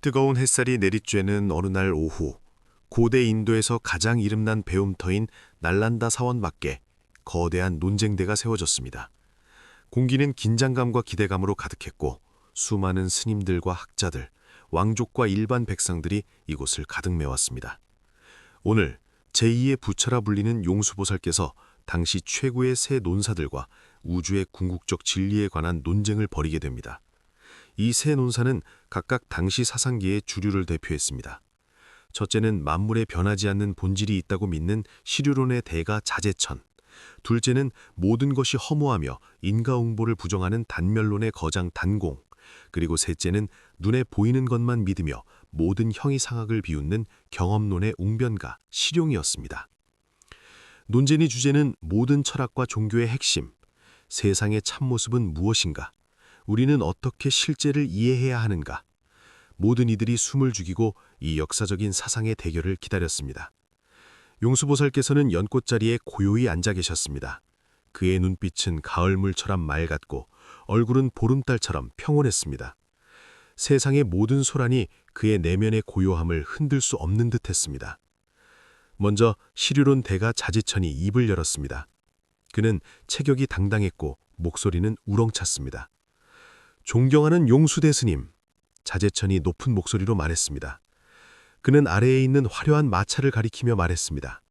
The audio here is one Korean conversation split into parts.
뜨거운 햇살이 내리쬐는 어느 날 오후, 고대 인도에서 가장 이름난 배움터인 날란다 사원 밖에 거대한 논쟁대가 세워졌습니다. 공기는 긴장감과 기대감으로 가득했고 수많은 스님들과 학자들, 왕족과 일반 백성들이 이곳을 가득 메웠습니다. 오늘 제2의 부처라 불리는 용수보살께서 당시 최고의 세 논사들과 우주의 궁극적 진리에 관한 논쟁을 벌이게 됩니다. 이 세 논사는 각각 당시 사상계의 주류를 대표했습니다. 첫째는 만물에 변하지 않는 본질이 있다고 믿는 시류론의 대가 자제천, 둘째는 모든 것이 허무하며 인과응보를 부정하는 단멸론의 거장 단공, 그리고 셋째는 눈에 보이는 것만 믿으며 모든 형이상학을 비웃는 경험론의 웅변가 실용이었습니다. 논쟁의 주제는 모든 철학과 종교의 핵심, 세상의 참모습은 무엇인가, 우리는 어떻게 실제를 이해해야 하는가. 모든 이들이 숨을 죽이고 이 역사적인 사상의 대결을 기다렸습니다. 용수보살께서는 연꽃자리에 고요히 앉아 계셨습니다. 그의 눈빛은 가을물처럼 맑았고 얼굴은 보름달처럼 평온했습니다. 세상의 모든 소란이 그의 내면의 고요함을 흔들 수 없는 듯했습니다. 먼저 시류론 대가 자지천이 입을 열었습니다. 그는 체격이 당당했고 목소리는 우렁찼습니다. 존경하는 용수대 스님, 자제천이 높은 목소리로 말했습니다. 그는 아래에 있는 화려한 마차를 가리키며 말했습니다.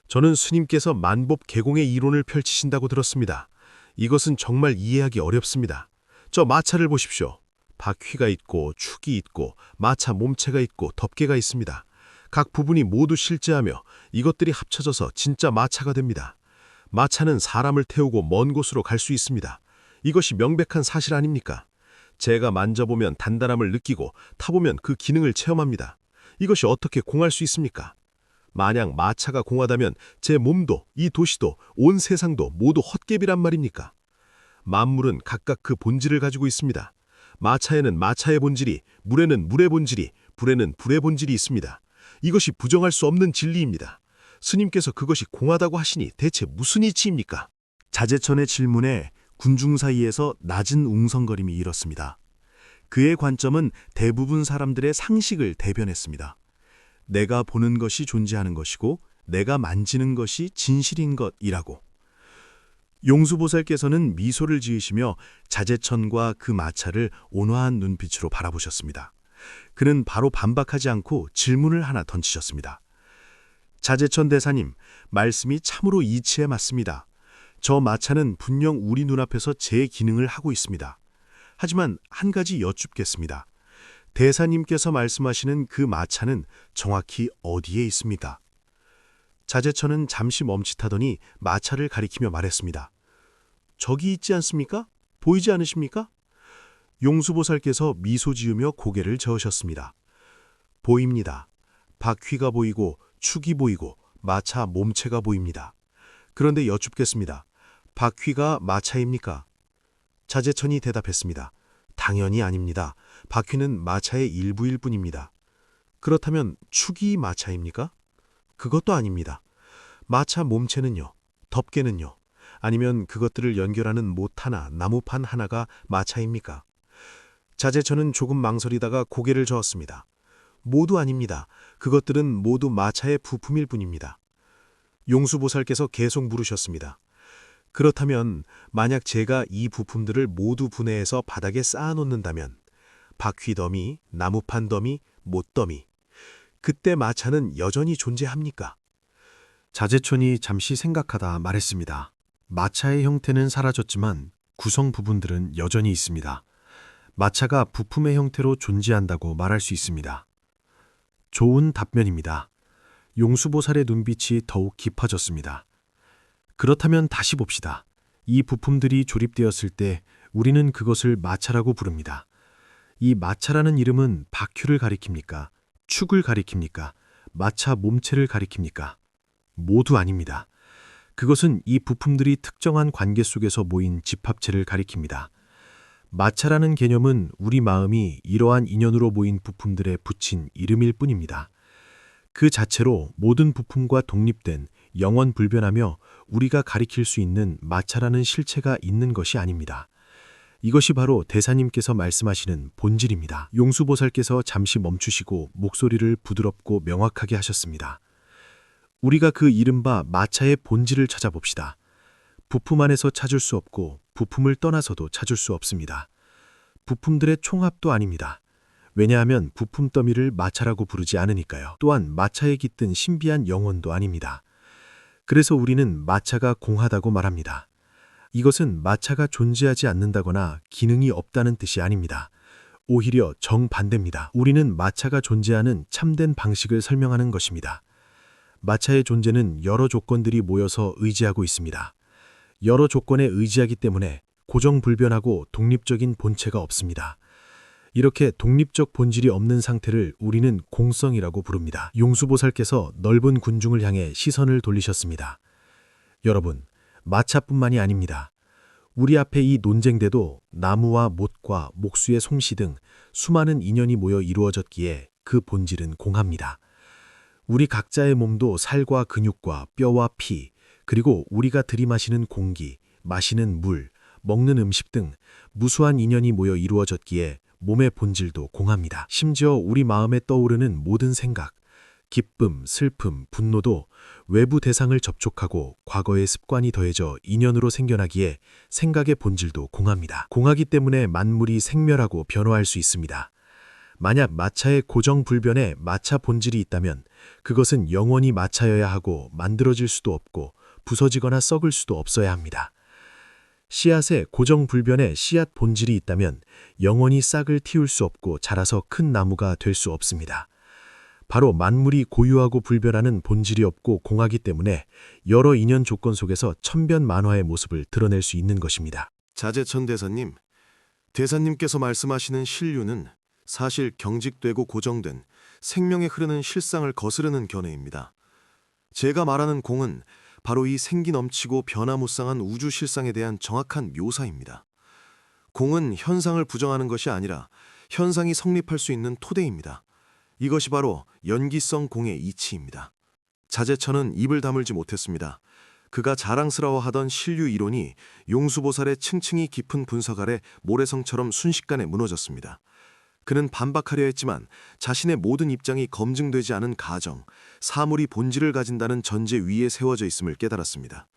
저는 스님께서 만법 개공의 이론을 펼치신다고 들었습니다. 이것은 정말 이해하기 어렵습니다. 저 마차를 보십시오. 바퀴가 있고 축이 있고 마차 몸체가 있고 덮개가 있습니다. 각 부분이 모두 실제하며 이것들이 합쳐져서 진짜 마차가 됩니다. 마차는 사람을 태우고 먼 곳으로 갈 수 있습니다. 이것이 명백한 사실 아닙니까? 제가 만져보면 단단함을 느끼고 타보면 그 기능을 체험합니다. 이것이 어떻게 공할 수 있습니까? 만약 마차가 공하다면 제 몸도 이 도시도 온 세상도 모두 헛개비란 말입니까? 만물은 각각 그 본질을 가지고 있습니다. 마차에는 마차의 본질이, 물에는 물의 본질이, 불에는 불의 본질이 있습니다. 이것이 부정할 수 없는 진리입니다. 스님께서 그것이 공하다고 하시니 대체 무슨 이치입니까? 자제천의 질문에 군중 사이에서 낮은 웅성거림이 일었습니다. 그의 관점은 대부분 사람들의 상식을 대변했습니다. 내가 보는 것이 존재하는 것이고 내가 만지는 것이 진실인 것이라고. 용수보살께서는 미소를 지으시며 자제천과 그 마차를 온화한 눈빛으로 바라보셨습니다. 그는 바로 반박하지 않고 질문을 하나 던지셨습니다. 자제천 대사님, 말씀이 참으로 이치에 맞습니다. 저 마차는 분명 우리 눈앞에서 제 기능을 하고 있습니다. 하지만 한 가지 여쭙겠습니다. 대사님께서 말씀하시는 그 마차는 정확히 어디에 있습니까? 자제천은 잠시 멈칫하더니 마차를 가리키며 말했습니다. 저기 있지 않습니까? 보이지 않으십니까? 용수보살께서 미소 지으며 고개를 저으셨습니다. 보입니다. 바퀴가 보이고 축이 보이고 마차 몸체가 보입니다. 그런데 여쭙겠습니다. 바퀴가 마차입니까? 자제천이 대답했습니다. 당연히 아닙니다. 바퀴는 마차의 일부일 뿐입니다. 그렇다면 축이 마차입니까? 그것도 아닙니다. 마차 몸체는요? 덮개는요? 아니면 그것들을 연결하는 못 하나, 나무판 하나가 마차입니까? 자제천은 조금 망설이다가 고개를 저었습니다. 모두 아닙니다. 그것들은 모두 마차의 부품일 뿐입니다. 용수보살께서 계속 물으셨습니다. 그렇다면 만약 제가 이 부품들을 모두 분해해서 바닥에 쌓아놓는다면 바퀴 더미, 나무판 더미, 못 더미, 그때 마차는 여전히 존재합니까? 자제천이 잠시 생각하다 말했습니다. 마차의 형태는 사라졌지만 구성 부분들은 여전히 있습니다. 마차가 부품의 형태로 존재한다고 말할 수 있습니다. 좋은 답변입니다. 용수보살의 눈빛이 더욱 깊어졌습니다. 그렇다면 다시 봅시다. 이 부품들이 조립되었을 때 우리는 그것을 마차라고 부릅니다. 이 마차라는 이름은 바퀴를 가리킵니까? 축을 가리킵니까? 마차 몸체를 가리킵니까? 모두 아닙니다. 그것은 이 부품들이 특정한 관계 속에서 모인 집합체를 가리킵니다. 마차라는 개념은 우리 마음이 이러한 인연으로 모인 부품들에 붙인 이름일 뿐입니다. 그 자체로 모든 부품과 독립된 영원불변하며 우리가 가리킬 수 있는 마차라는 실체가 있는 것이 아닙니다. 이것이 바로 대사님께서 말씀하시는 본질입니다. 용수보살께서 잠시 멈추시고 목소리를 부드럽고 명확하게 하셨습니다. 우리가 그 이른바 마차의 본질을 찾아봅시다. 부품 안에서 찾을 수 없고 부품을 떠나서도 찾을 수 없습니다. 부품들의 총합도 아닙니다. 왜냐하면 부품 더미를 마차라고 부르지 않으니까요. 또한 마차에 깃든 신비한 영혼도 아닙니다. 그래서 우리는 마차가 공하다고 말합니다. 이것은 마차가 존재하지 않는다거나 기능이 없다는 뜻이 아닙니다. 오히려 정반대입니다. 우리는 마차가 존재하는 참된 방식을 설명하는 것입니다. 마차의 존재는 여러 조건들이 모여서 의지하고 있습니다. 여러 조건에 의지하기 때문에 고정불변하고 독립적인 본체가 없습니다. 이렇게 독립적 본질이 없는 상태를 우리는 공성이라고 부릅니다. 용수보살께서 넓은 군중을 향해 시선을 돌리셨습니다. 여러분, 마차뿐만이 아닙니다. 우리 앞에 이 논쟁대도 나무와 못과 목수의 솜씨 등 수많은 인연이 모여 이루어졌기에 그 본질은 공합니다. 우리 각자의 몸도 살과 근육과 뼈와 피, 그리고 우리가 들이마시는 공기, 마시는 물, 먹는 음식 등 무수한 인연이 모여 이루어졌기에 몸의 본질도 공합니다. 심지어 우리 마음에 떠오르는 모든 생각, 기쁨, 슬픔, 분노도 외부 대상을 접촉하고 과거의 습관이 더해져 인연으로 생겨나기에 생각의 본질도 공합니다. 공하기 때문에 만물이 생멸하고 변화할 수 있습니다. 만약 마차의 고정불변에 마차 본질이 있다면 그것은 영원히 마차여야 하고 만들어질 수도 없고 부서지거나 썩을 수도 없어야 합니다. 씨앗에 고정불변의 씨앗 본질이 있다면 영원히 싹을 틔울 수 없고 자라서 큰 나무가 될 수 없습니다. 바로 만물이 고유하고 불변하는 본질이 없고 공하기 때문에 여러 인연 조건 속에서 천변만화의 모습을 드러낼 수 있는 것입니다. 자제천 대사님, 대사님께서 말씀하시는 신류는 사실 경직되고 고정된 생명에 흐르는 실상을 거스르는 견해입니다. 제가 말하는 공은 바로 이 생기 넘치고 변화무쌍한 우주 실상에 대한 정확한 묘사입니다. 공은 현상을 부정하는 것이 아니라 현상이 성립할 수 있는 토대입니다. 이것이 바로 연기성 공의 이치입니다. 자제천은 입을 다물지 못했습니다. 그가 자랑스러워하던 신류 이론이 용수보살의 층층이 깊은 분석 아래 모래성처럼 순식간에 무너졌습니다. 그는 반박하려 했지만 자신의 모든 입장이 검증되지 않은 가정, 사물이 본질을 가진다는 전제 위에 세워져 있음을 깨달았습니다.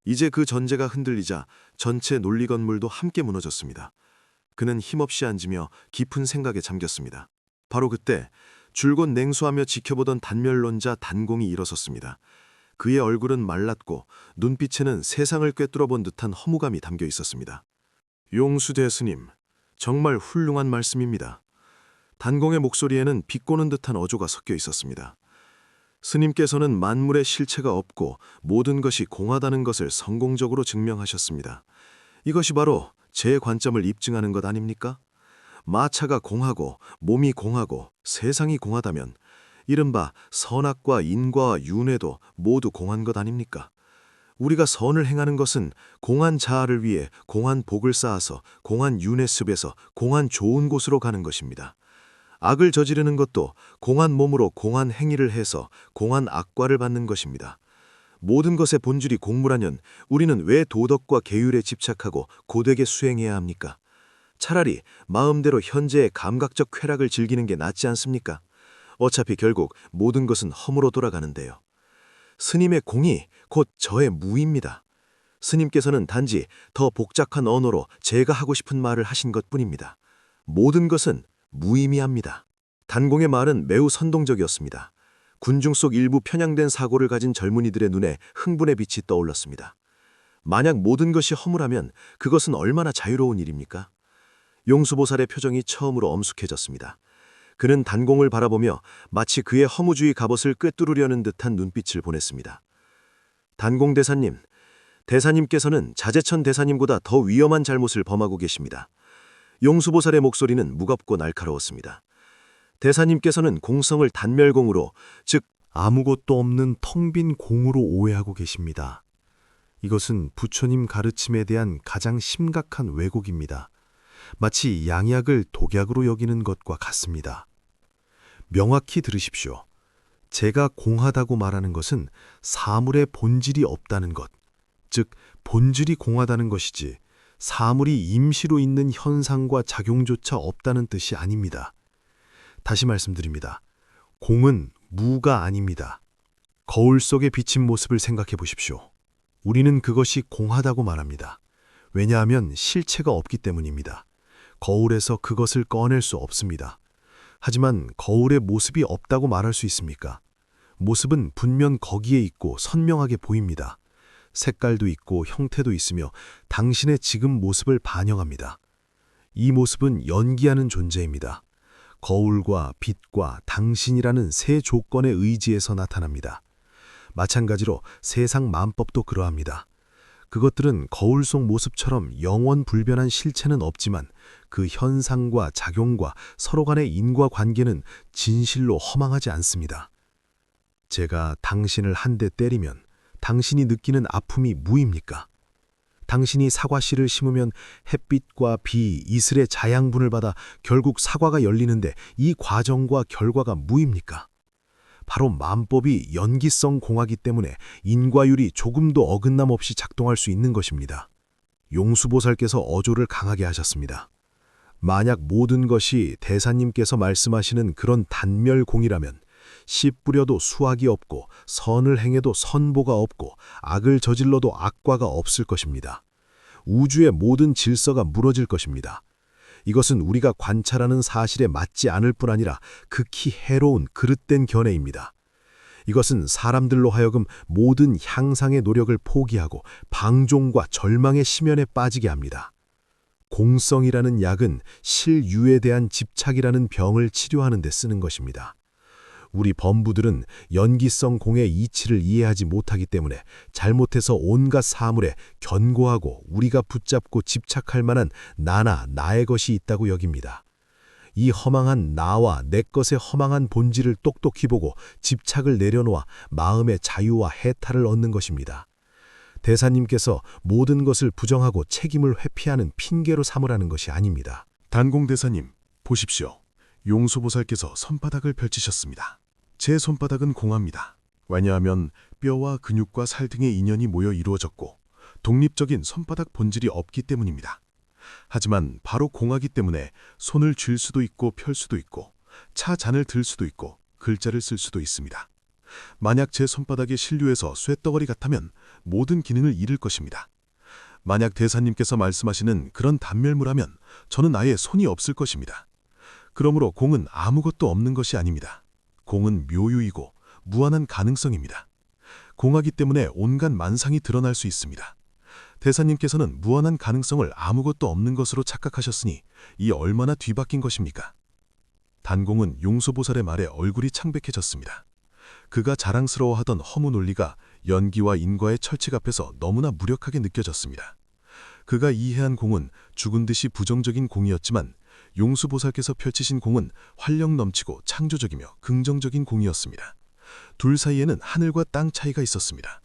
이제 그 전제가 흔들리자 전체 논리 건물도 함께 무너졌습니다. 그는 힘없이 앉으며 깊은 생각에 잠겼습니다. 바로 그때 줄곧 냉소하며 지켜보던 단멸론자 단공이 일어섰습니다. 그의 얼굴은 말랐고 눈빛에는 세상을 꿰뚫어 본 듯한 허무감이 담겨 있었습니다. 용수대 스님, 정말 훌륭한 말씀입니다. 단공의 목소리에는 비꼬는 듯한 어조가 섞여 있었습니다. 스님께서는 만물의 실체가 없고 모든 것이 공하다는 것을 성공적으로 증명하셨습니다. 이것이 바로 제 관점을 입증하는 것 아닙니까? 마차가 공하고 몸이 공하고 세상이 공하다면 이른바 선악과 인과와 윤회도 모두 공한 것 아닙니까? 우리가 선을 행하는 것은 공한 자아를 위해 공한 복을 쌓아서 공한 윤회 습에서 공한 좋은 곳으로 가는 것입니다. 악을 저지르는 것도 공한 몸으로 공한 행위를 해서 공한 악과를 받는 것입니다. 모든 것의 본질이 공무라면 우리는 왜 도덕과 계율에 집착하고 고되게 수행해야 합니까? 차라리 마음대로 현재의 감각적 쾌락을 즐기는 게 낫지 않습니까? 어차피 결국 모든 것은 허무로 돌아가는데요. 스님의 공이 곧 저의 무입니다. 스님께서는 단지 더 복잡한 언어로 제가 하고 싶은 말을 하신 것뿐입니다. 모든 것은 무의미합니다. 단공의 말은 매우 선동적이었습니다. 군중 속 일부 편향된 사고를 가진 젊은이들의 눈에 흥분의 빛이 떠올랐습니다. 만약 모든 것이 허무라면 그것은 얼마나 자유로운 일입니까? 용수보살의 표정이 처음으로 엄숙해졌습니다. 그는 단공을 바라보며 마치 그의 허무주의 갑옷을 꿰뚫으려는 듯한 눈빛을 보냈습니다. 단공 대사님, 대사님께서는 자제천 대사님보다 더 위험한 잘못을 범하고 계십니다. 용수보살의 목소리는 무겁고 날카로웠습니다. 대사님께서는 공성을 단멸공으로, 즉 아무것도 없는 텅 빈 공으로 오해하고 계십니다. 이것은 부처님 가르침에 대한 가장 심각한 왜곡입니다. 마치 양약을 독약으로 여기는 것과 같습니다. 명확히 들으십시오. 제가 공하다고 말하는 것은 사물의 본질이 없다는 것, 즉 본질이 공하다는 것이지 사물이 임시로 있는 현상과 작용조차 없다는 뜻이 아닙니다. 다시 말씀드립니다. 공은 무가 아닙니다. 거울 속에 비친 모습을 생각해 보십시오. 우리는 그것이 공하다고 말합니다. 왜냐하면 실체가 없기 때문입니다. 거울에서 그것을 꺼낼 수 없습니다. 하지만 거울에 모습이 없다고 말할 수 있습니까? 모습은 분명 거기에 있고 선명하게 보입니다. 색깔도 있고 형태도 있으며 당신의 지금 모습을 반영합니다. 이 모습은 연기하는 존재입니다. 거울과 빛과 당신이라는 세 조건의 의지에서 나타납니다. 마찬가지로 세상 만법도 그러합니다. 그것들은 거울 속 모습처럼 영원 불변한 실체는 없지만 그 현상과 작용과 서로 간의 인과관계는 진실로 허망하지 않습니다. 제가 당신을 한 대 때리면 당신이 느끼는 아픔이 무입니까? 당신이 사과씨를 심으면 햇빛과 비, 이슬의 자양분을 받아 결국 사과가 열리는데 이 과정과 결과가 무입니까? 바로 만법이 연기성 공하기 때문에 인과율이 조금도 어긋남 없이 작동할 씨 있는 것입니다. 용수보살께서 어조를 강하게 하셨습니다. 만약 모든 것이 대사님께서 말씀하시는 그런 단멸공이라면 씨 뿌려도 수확이 없고 선을 행해도 선보가 없고 악을 저질러도 악과가 없을 것입니다. 우주의 모든 질서가 무너질 것입니다. 이것은 우리가 관찰하는 사실에 맞지 않을 뿐 아니라 극히 해로운 그릇된 견해입니다. 이것은 사람들로 하여금 모든 향상의 노력을 포기하고 방종과 절망의 심연에 빠지게 합니다. 공성이라는 약은 실유에 대한 집착이라는 병을 치료하는 데 쓰는 것입니다. 우리 범부들은 연기성 공의 이치를 이해하지 못하기 때문에 잘못해서 온갖 사물에 견고하고 우리가 붙잡고 집착할 만한 나나 나의 것이 있다고 여깁니다. 이 허망한 나와 내 것의 허망한 본질을 똑똑히 보고 집착을 내려놓아 마음의 자유와 해탈을 얻는 것입니다. 대사님께서 모든 것을 부정하고 책임을 회피하는 핑계로 삼으라는 것이 아닙니다. 단공대사님, 보십시오. 용수보살께서 손바닥을 펼치셨습니다. 제 손바닥은 공합니다. 왜냐하면 뼈와 근육과 살 등의 인연이 모여 이루어졌고 독립적인 손바닥 본질이 없기 때문입니다. 하지만 바로 공하기 때문에 손을 쥘 수도 있고 펼 수도 있고 차 잔을 들 수도 있고 글자를 쓸 수도 있습니다. 만약 제 손바닥이 신류에서 쇳덩어리 같다면 모든 기능을 잃을 것입니다. 만약 대사님께서 말씀하시는 그런 단멸무라면 저는 아예 손이 없을 것입니다. 그러므로 공은 아무것도 없는 것이 아닙니다. 공은 묘유이고 무한한 가능성입니다. 공하기 때문에 온갖 만상이 드러날 수 있습니다. 대사님께서는 무한한 가능성을 아무것도 없는 것으로 착각하셨으니 이 얼마나 뒤바뀐 것입니까? 단공은 용수보살의 말에 얼굴이 창백해졌습니다. 그가 자랑스러워하던 허무 논리가 연기와 인과의 철칙 앞에서 너무나 무력하게 느껴졌습니다. 그가 이해한 공은 죽은 듯이 부정적인 공이었지만 용수보살께서 펼치신 공은 활력 넘치고 창조적이며 긍정적인 공이었습니다. 둘 사이에는 하늘과 땅 차이가 있었습니다.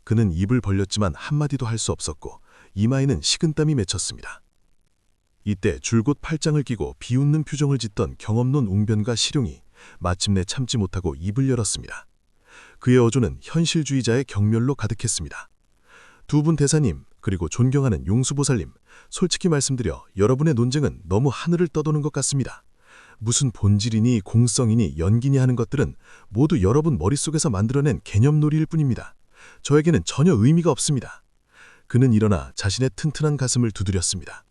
그는 입을 벌렸지만 한마디도 할 수 없었고 이마에는 식은땀이 맺혔습니다. 이때 줄곧 팔짱을 끼고 비웃는 표정을 짓던 경험론 웅변과 시룡이 마침내 참지 못하고 입을 열었습니다. 그의 어조는 현실주의자의 경멸로 가득했습니다. 두 분 대사님, 그리고 존경하는 용수보살님, 솔직히 말씀드려 여러분의 논쟁은 너무 하늘을 떠도는 것 같습니다. 무슨 본질이니 공성이니 연기니 하는 것들은 모두 여러분 머릿속에서 만들어낸 개념놀이일 뿐입니다. 저에게는 전혀 의미가 없습니다. 그는 일어나 자신의 튼튼한 가슴을 두드렸습니다.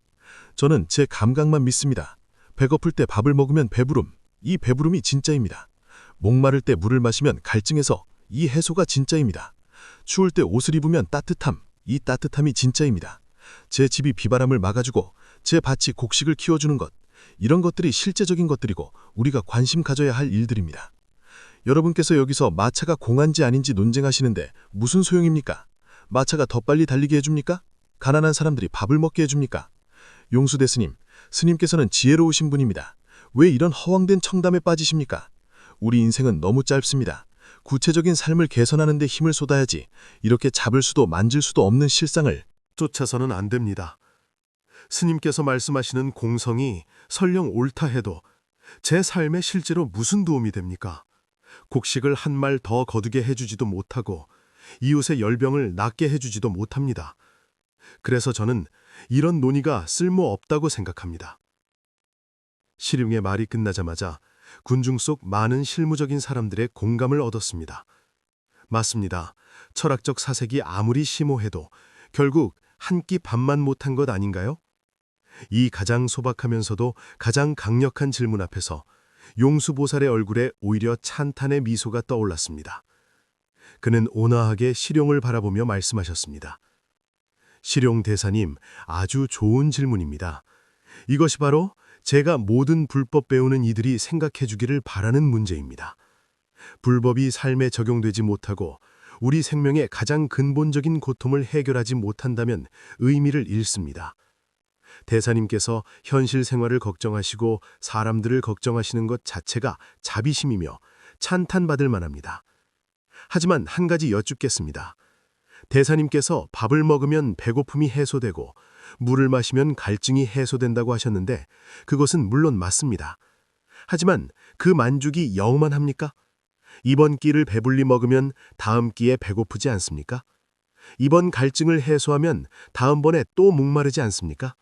저는 제 감각만 믿습니다. 배고플 때 밥을 먹으면 배부름, 이 배부름이 진짜입니다. 목마를 때 물을 마시면 갈증해서 이 해소가 진짜입니다. 추울 때 옷을 입으면 따뜻함, 이 따뜻함이 진짜입니다. 제 집이 비바람을 막아주고 제 밭이 곡식을 키워주는 것, 이런 것들이 실제적인 것들이고 우리가 관심 가져야 할 일들입니다. 여러분께서 여기서 마차가 공한지 아닌지 논쟁하시는데 무슨 소용입니까? 마차가 더 빨리 달리게 해줍니까? 가난한 사람들이 밥을 먹게 해줍니까? 용수대스님, 스님께서는 지혜로우신 분입니다. 왜 이런 허황된 청담에 빠지십니까? 우리 인생은 너무 짧습니다. 구체적인 삶을 개선하는 데 힘을 쏟아야지 이렇게 잡을 수도 만질 수도 없는 실상을 쫓아서는 안 됩니다. 스님께서 말씀하시는 공성이 설령 옳다 해도 제 삶에 실제로 무슨 도움이 됩니까? 곡식을 한 말 더 거두게 해주지도 못하고 이웃의 열병을 낫게 해주지도 못합니다. 그래서 저는 이런 논의가 쓸모없다고 생각합니다. 시룡의 말이 끝나자마자 군중 속 많은 실무적인 사람들의 공감을 얻었습니다. 맞습니다. 철학적 사색이 아무리 심오해도 결국 한 끼 밥만 못한 것 아닌가요? 이 가장 소박하면서도 가장 강력한 질문 앞에서 용수보살의 얼굴에 오히려 찬탄의 미소가 떠올랐습니다. 그는 온화하게 시룡을 바라보며 말씀하셨습니다. 시룡 대사님, 아주 좋은 질문입니다. 이것이 바로 제가 모든 불법 배우는 이들이 생각해 주기를 바라는 문제입니다. 불법이 삶에 적용되지 못하고 우리 생명의 가장 근본적인 고통을 해결하지 못한다면 의미를 잃습니다. 대사님께서 현실 생활을 걱정하시고 사람들을 걱정하시는 것 자체가 자비심이며 찬탄받을 만합니다. 하지만 한 가지 여쭙겠습니다. 대사님께서 밥을 먹으면 배고픔이 해소되고 물을 마시면 갈증이 해소된다고 하셨는데 그것은 물론 맞습니다. 하지만 그 만족이 영원합니까? 이번 끼를 배불리 먹으면 다음 끼에 배고프지 않습니까? 이번 갈증을 해소하면 다음번에 또 목마르지 않습니까?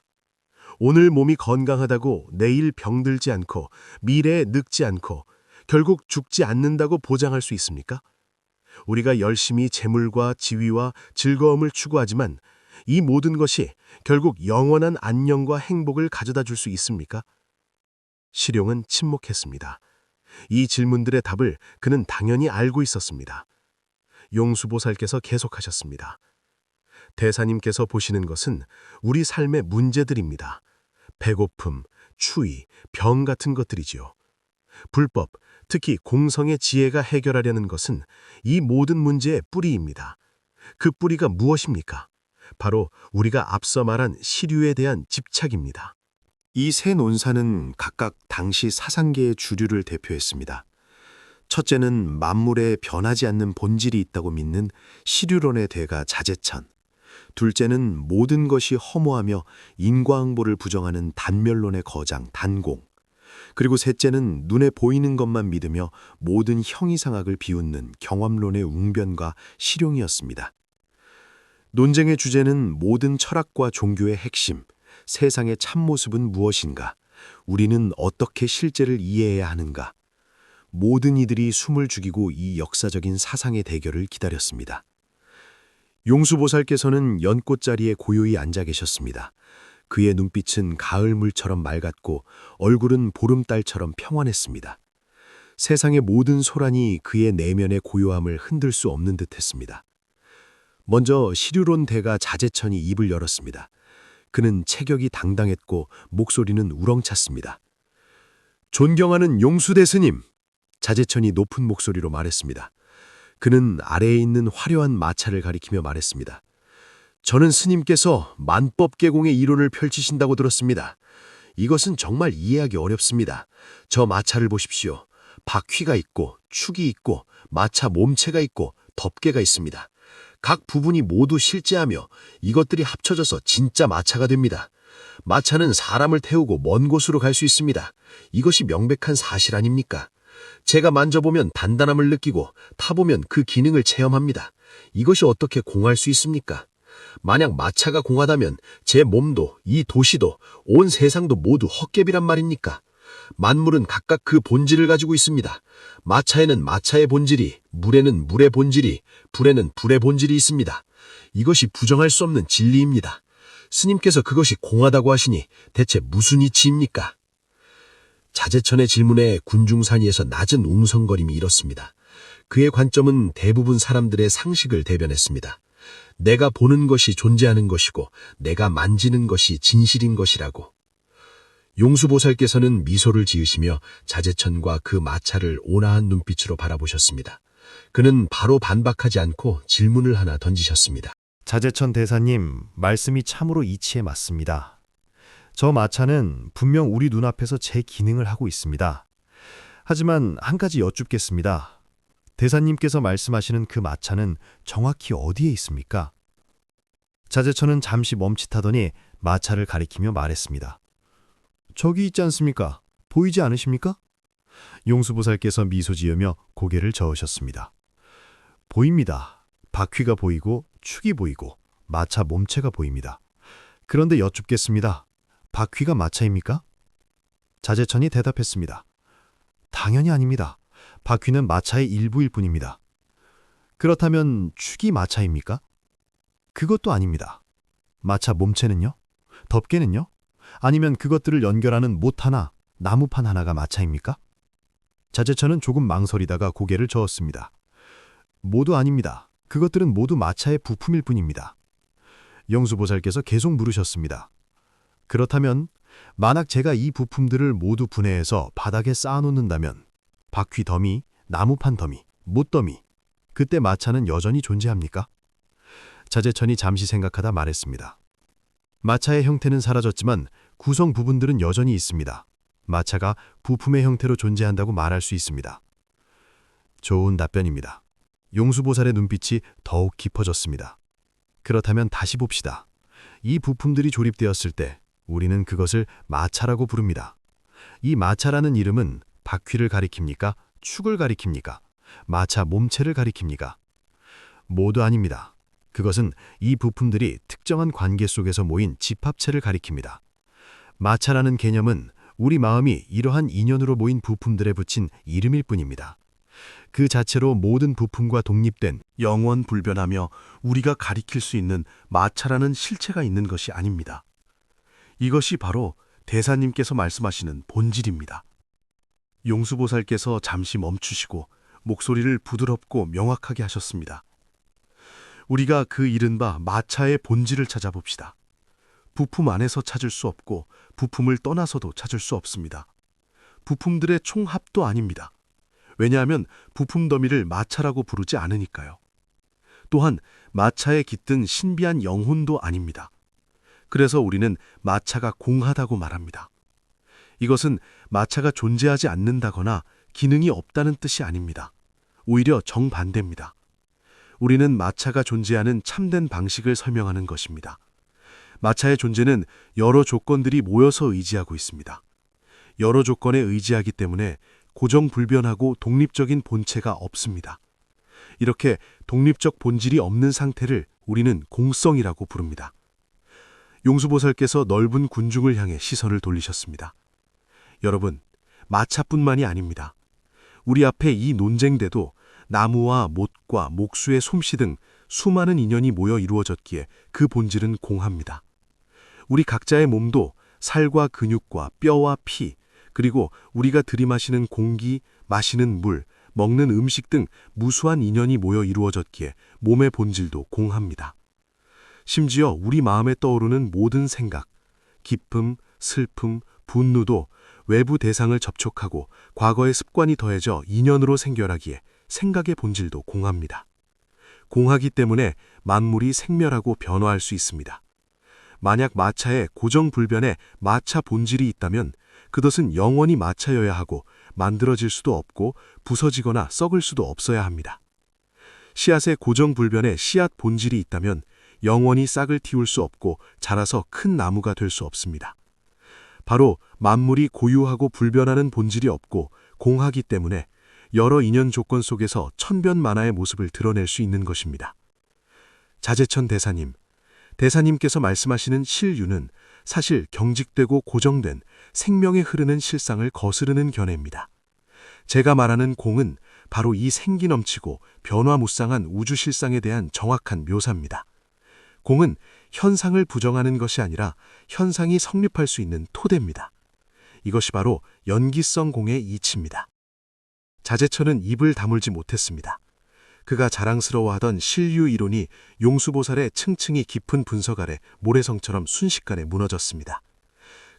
오늘 몸이 건강하다고 내일 병들지 않고 미래에 늙지 않고 결국 죽지 않는다고 보장할 수 있습니까? 우리가 열심히 재물과 지위와 즐거움을 추구하지만 이 모든 것이 결국 영원한 안녕과 행복을 가져다 줄 수 있습니까? 시룡은 침묵했습니다. 이 질문들의 답을 그는 당연히 알고 있었습니다. 용수보살께서 계속하셨습니다. 대사님께서 보시는 것은 우리 삶의 문제들입니다. 배고픔, 추위, 병 같은 것들이지요. 불법, 특히 공성의 지혜가 해결하려는 것은 이 모든 문제의 뿌리입니다. 그 뿌리가 무엇입니까? 바로 우리가 앞서 말한 시류에 대한 집착입니다. 이 세 논사는 각각 당시 사상계의 주류를 대표했습니다. 첫째는 만물에 변하지 않는 본질이 있다고 믿는 시류론의 대가 자제천, 둘째는 모든 것이 허무하며 인과응보를 부정하는 단멸론의 거장 단공, 그리고 셋째는 눈에 보이는 것만 믿으며 모든 형이상학을 비웃는 경험론의 웅변과 시룡이었습니다. 논쟁의 주제는 모든 철학과 종교의 핵심, 세상의 참모습은 무엇인가, 우리는 어떻게 실제를 이해해야 하는가. 모든 이들이 숨을 죽이고 이 역사적인 사상의 대결을 기다렸습니다. 용수보살께서는 연꽃자리에 고요히 앉아 계셨습니다. 그의 눈빛은 가을물처럼 맑았고 얼굴은 보름달처럼 평안했습니다. 세상의 모든 소란이 그의 내면의 고요함을 흔들 수 없는 듯했습니다. 먼저 시류론 대가 자제천이 입을 열었습니다. 그는 체격이 당당했고 목소리는 우렁찼습니다. 존경하는 용수대 스님! 자제천이 높은 목소리로 말했습니다. 그는 아래에 있는 화려한 마차를 가리키며 말했습니다. 저는 스님께서 만법계공의 이론을 펼치신다고 들었습니다. 이것은 정말 이해하기 어렵습니다. 저 마차를 보십시오. 바퀴가 있고 축이 있고 마차 몸체가 있고 덮개가 있습니다. 각 부분이 모두 실제하며 이것들이 합쳐져서 진짜 마차가 됩니다. 마차는 사람을 태우고 먼 곳으로 갈 수 있습니다. 이것이 명백한 사실 아닙니까? 제가 만져보면 단단함을 느끼고 타보면 그 기능을 체험합니다. 이것이 어떻게 공할 수 있습니까? 만약 마차가 공하다면 제 몸도 이 도시도 온 세상도 모두 헛개비란 말입니까? 만물은 각각 그 본질을 가지고 있습니다. 마차에는 마차의 본질이, 물에는 물의 본질이, 불에는 불의 본질이 있습니다. 이것이 부정할 수 없는 진리입니다. 스님께서 그것이 공하다고 하시니 대체 무슨 이치입니까? 자제천의 질문에 군중산이에서 낮은 웅성거림이 일었습니다. 그의 관점은 대부분 사람들의 상식을 대변했습니다. 내가 보는 것이 존재하는 것이고 내가 만지는 것이 진실인 것이라고. 용수보살께서는 미소를 지으시며 자제천과 그 마차를 온화한 눈빛으로 바라보셨습니다. 그는 바로 반박하지 않고 질문을 하나 던지셨습니다. 자제천 대사님, 말씀이 참으로 이치에 맞습니다. 저 마차는 분명 우리 눈앞에서 제 기능을 하고 있습니다. 하지만 한 가지 여쭙겠습니다. 대사님께서 말씀하시는 그 마차는 정확히 어디에 있습니까? 자제천은 잠시 멈칫하더니 마차를 가리키며 말했습니다. 저기 있지 않습니까? 보이지 않으십니까? 용수보살께서 미소 지으며 고개를 저으셨습니다. 보입니다. 바퀴가 보이고 축이 보이고 마차 몸체가 보입니다. 그런데 여쭙겠습니다. 바퀴가 마차입니까? 자재천이 대답했습니다. 당연히 아닙니다. 바퀴는 마차의 일부일 뿐입니다. 그렇다면 축이 마차입니까? 그것도 아닙니다. 마차 몸체는요? 덮개는요? 아니면 그것들을 연결하는 못 하나, 나무판 하나가 마차입니까? 자재천은 조금 망설이다가 고개를 저었습니다. 모두 아닙니다. 그것들은 모두 마차의 부품일 뿐입니다. 영수보살께서 계속 물으셨습니다. 그렇다면 만약 제가 이 부품들을 모두 분해해서 바닥에 쌓아놓는다면 바퀴 더미, 나무판 더미, 못 더미, 그때 마차는 여전히 존재합니까? 자재천이 잠시 생각하다 말했습니다. 마차의 형태는 사라졌지만 구성 부분들은 여전히 있습니다. 마차가 부품의 형태로 존재한다고 말할 수 있습니다. 좋은 답변입니다. 용수보살의 눈빛이 더욱 깊어졌습니다. 그렇다면 다시 봅시다. 이 부품들이 조립되었을 때 우리는 그것을 마차라고 부릅니다. 이 마차라는 이름은 바퀴를 가리킵니까? 축을 가리킵니까? 마차 몸체를 가리킵니까? 모두 아닙니다. 그것은 이 부품들이 특정한 관계 속에서 모인 집합체를 가리킵니다. 마차라는 개념은 우리 마음이 이러한 인연으로 모인 부품들에 붙인 이름일 뿐입니다. 그 자체로 모든 부품과 독립된 영원불변하며 우리가 가리킬 수 있는 마차라는 실체가 있는 것이 아닙니다. 이것이 바로 대사님께서 말씀하시는 본질입니다. 용수보살께서 잠시 멈추시고 목소리를 부드럽고 명확하게 하셨습니다. 우리가 그 이른바 마차의 본질을 찾아봅시다. 부품 안에서 찾을 수 없고 부품을 떠나서도 찾을 수 없습니다. 부품들의 총합도 아닙니다. 왜냐하면 부품 더미를 마차라고 부르지 않으니까요. 또한 마차에 깃든 신비한 영혼도 아닙니다. 그래서 우리는 마차가 공하다고 말합니다. 이것은 마차가 존재하지 않는다거나 기능이 없다는 뜻이 아닙니다. 오히려 정반대입니다. 우리는 마차가 존재하는 참된 방식을 설명하는 것입니다. 마차의 존재는 여러 조건들이 모여서 의지하고 있습니다. 여러 조건에 의지하기 때문에 고정불변하고 독립적인 본체가 없습니다. 이렇게 독립적 본질이 없는 상태를 우리는 공성이라고 부릅니다. 용수보살께서 넓은 군중을 향해 시선을 돌리셨습니다. 여러분, 마차뿐만이 아닙니다. 우리 앞에 이 논쟁대도 나무와 못과 목수의 솜씨 등 수많은 인연이 모여 이루어졌기에 그 본질은 공합니다. 우리 각자의 몸도 살과 근육과 뼈와 피, 그리고 우리가 들이마시는 공기, 마시는 물, 먹는 음식 등 무수한 인연이 모여 이루어졌기에 몸의 본질도 공합니다. 심지어 우리 마음에 떠오르는 모든 생각, 기쁨, 슬픔, 분노도 외부 대상을 접촉하고 과거의 습관이 더해져 인연으로 생겨나기에 생각의 본질도 공합니다. 공하기 때문에 만물이 생멸하고 변화할 수 있습니다. 만약 마차에 고정불변의 마차 본질이 있다면 그것은 영원히 마차여야 하고 만들어질 수도 없고 부서지거나 썩을 수도 없어야 합니다. 씨앗에 고정불변의 씨앗 본질이 있다면 영원히 싹을 틔울 수 없고 자라서 큰 나무가 될 수 없습니다. 바로 만물이 고유하고 불변하는 본질이 없고 공하기 때문에 여러 인연 조건 속에서 천변만화의 모습을 드러낼 수 있는 것입니다. 자재천 대사님, 대사님께서 말씀하시는 실유는 사실 경직되고 고정된 생명에 흐르는 실상을 거스르는 견해입니다. 제가 말하는 공은 바로 이 생기 넘치고 변화무쌍한 우주 실상에 대한 정확한 묘사입니다. 공은 현상을 부정하는 것이 아니라 현상이 성립할 수 있는 토대입니다. 이것이 바로 연기성 공의 이치입니다. 자재천은 입을 다물지 못했습니다. 그가 자랑스러워하던 실유 이론이 용수보살의 층층이 깊은 분석 아래 모래성처럼 순식간에 무너졌습니다.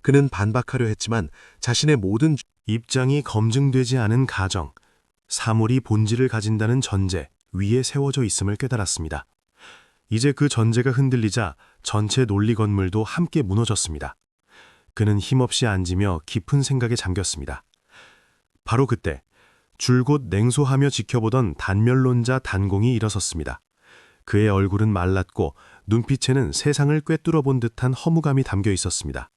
그는 반박하려 했지만 자신의 모든 입장이 검증되지 않은 가정, 사물이 본질을 가진다는 전제 위에 세워져 있음을 깨달았습니다. 이제 그 전제가 흔들리자 전체 논리 건물도 함께 무너졌습니다. 그는 힘없이 앉으며 깊은 생각에 잠겼습니다. 바로 그때 줄곧 냉소하며 지켜보던 단멸론자 단공이 일어섰습니다. 그의 얼굴은 말랐고 눈빛에는 세상을 꿰뚫어 본 듯한 허무감이 담겨 있었습니다.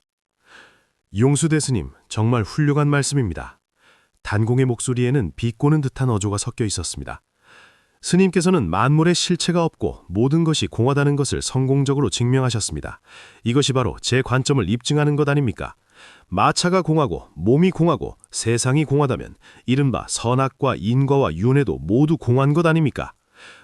용수 대스님, 정말 훌륭한 말씀입니다. 단공의 목소리에는 비꼬는 듯한 어조가 섞여 있었습니다. 스님께서는 만물에 실체가 없고 모든 것이 공하다는 것을 성공적으로 증명하셨습니다. 이것이 바로 제 관점을 입증하는 것 아닙니까? 마차가 공하고 몸이 공하고 세상이 공하다면 이른바 선악과 인과와 윤회도 모두 공한 것 아닙니까?